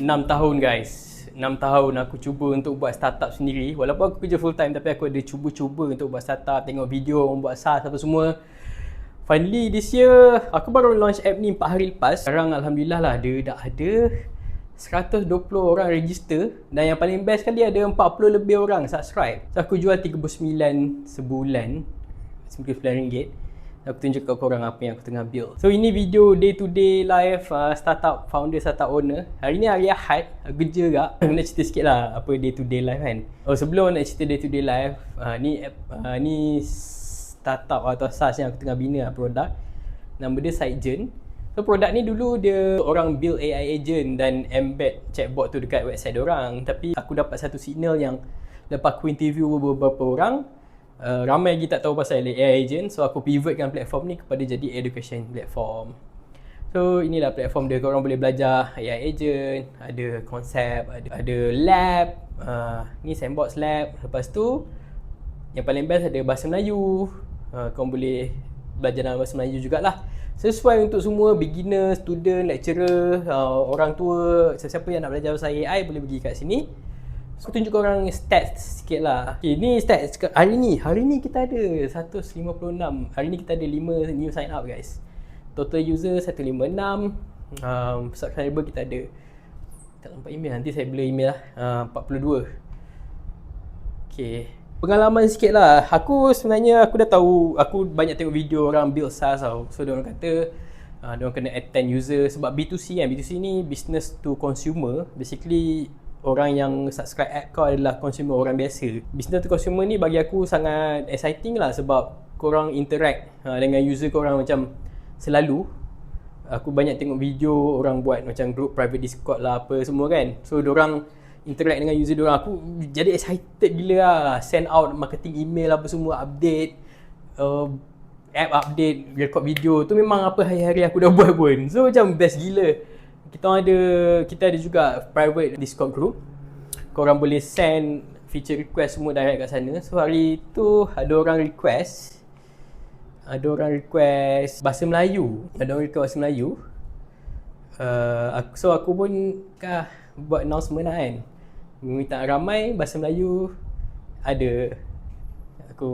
6 tahun guys. 6 tahun aku cuba untuk buat startup sendiri. Walaupun aku kerja full time, tapi aku ada cuba-cuba untuk buat startup, tengok video, buat SaaS apa semua. Finally this year, aku baru launch app ni 4 hari lepas. Sekarang Alhamdulillah lah, dia dah ada 120 orang register. Dan yang paling best kali ada 40 lebih orang subscribe. So aku jual 39 sebulan, RM99. Aku tunjuk kat korang apa yang aku tengah build. So ini video day to day life startup founder, startup owner. Hari ni hari Ahad, aku kerja juga. Aku nak cerita sikit lah apa day to day life kan. Sebelum nak cerita day to day life, ni startup atau SaaS yang aku tengah bina produk. Nama dia SiteGen. So produk ni dulu dia orang build AI agent dan embed chatbot tu dekat website orang. Tapi aku dapat satu signal yang lepas aku interview beberapa orang, ramai lagi tak tahu pasal AI agent. So aku pivotkan platform ni kepada jadi education platform. So inilah platform dia, korang boleh belajar AI agent, ada konsep, ada lab, ni sandbox lab. Lepas tu yang paling best ada bahasa Melayu, korang boleh belajar dalam bahasa Melayu jugalah. Sesuai untuk semua, beginner, student, lecturer, orang tua, sesiapa yang nak belajar pasal AI boleh pergi kat sini. So tunjuk korang stats sikit lah. Okay, ni stats hari ni kita ada 156. Hari ni kita ada 5 new sign up guys. Total user 156. Subscriber kita ada, tak nampak email, nanti saya blur email lah, 42. Okay, pengalaman sikit lah. Aku sebenarnya aku dah tahu, aku banyak tengok video orang build SaaS tau. So diorang kata diorang kena attend user. Sebab B2C kan, B2C ni business to consumer. Basically orang yang subscribe app kau adalah consumer, orang biasa. Business to consumer ni bagi aku sangat exciting lah. Sebab korang interact dengan user korang macam selalu. Aku banyak tengok video orang buat macam group private Discord lah apa semua kan. So diorang interact dengan user diorang. Aku jadi excited gila lah. Send out marketing email apa semua, update app update, record video. Tu memang apa hari-hari aku dah buat pun. So macam best gila. Kita ada juga private Discord group. Korang boleh send feature request semua direct kat sana. So hari tu ada orang request bahasa Melayu. So aku pun buat announcement lah kan, minta ramai bahasa Melayu ada. Aku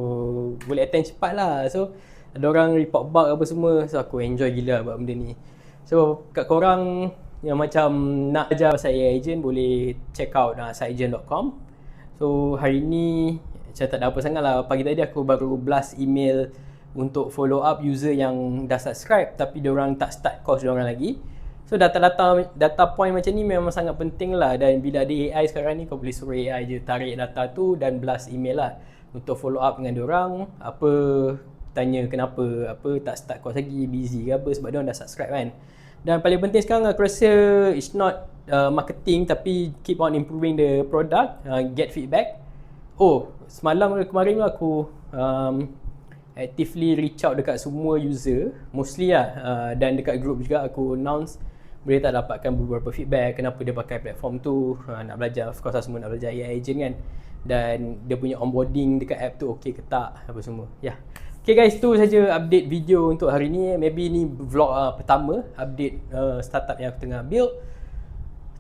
boleh attend cepat lah. So ada orang report bug apa semua. So aku enjoy gila buat benda ni. So kat korang yang macam nak ajar pasal AI agent, boleh check out sitegen.com. So hari ni macam tak ada apa sangat lah. Pagi tadi aku baru blast email untuk follow up user yang dah subscribe tapi diorang tak start course diorang lagi. So data point macam ni memang sangat penting lah. Dan bila ada AI sekarang ni, kau boleh suruh AI je tarik data tu dan blast email lah untuk follow up dengan diorang. Apa, tanya kenapa, apa tak start course lagi, busy ke apa, sebab diorang dah subscribe kan. Dan paling penting sekarang aku rasa it's not marketing, tapi keep on improving the product, get feedback. Semalam kemarin aku actively reach out dekat semua user, mostly lah, dan dekat group juga aku announce boleh tak dapatkan beberapa feedback, kenapa dia pakai platform tu, nak belajar, of course lah semua nak belajar AI agent kan, dan dia punya onboarding dekat app tu okey ke tak, apa semua. Okay guys, tu saja update video untuk hari ni. Maybe ni vlog pertama update startup yang aku tengah build.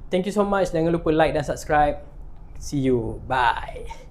Thank you so much. Jangan lupa like dan subscribe. See you. Bye.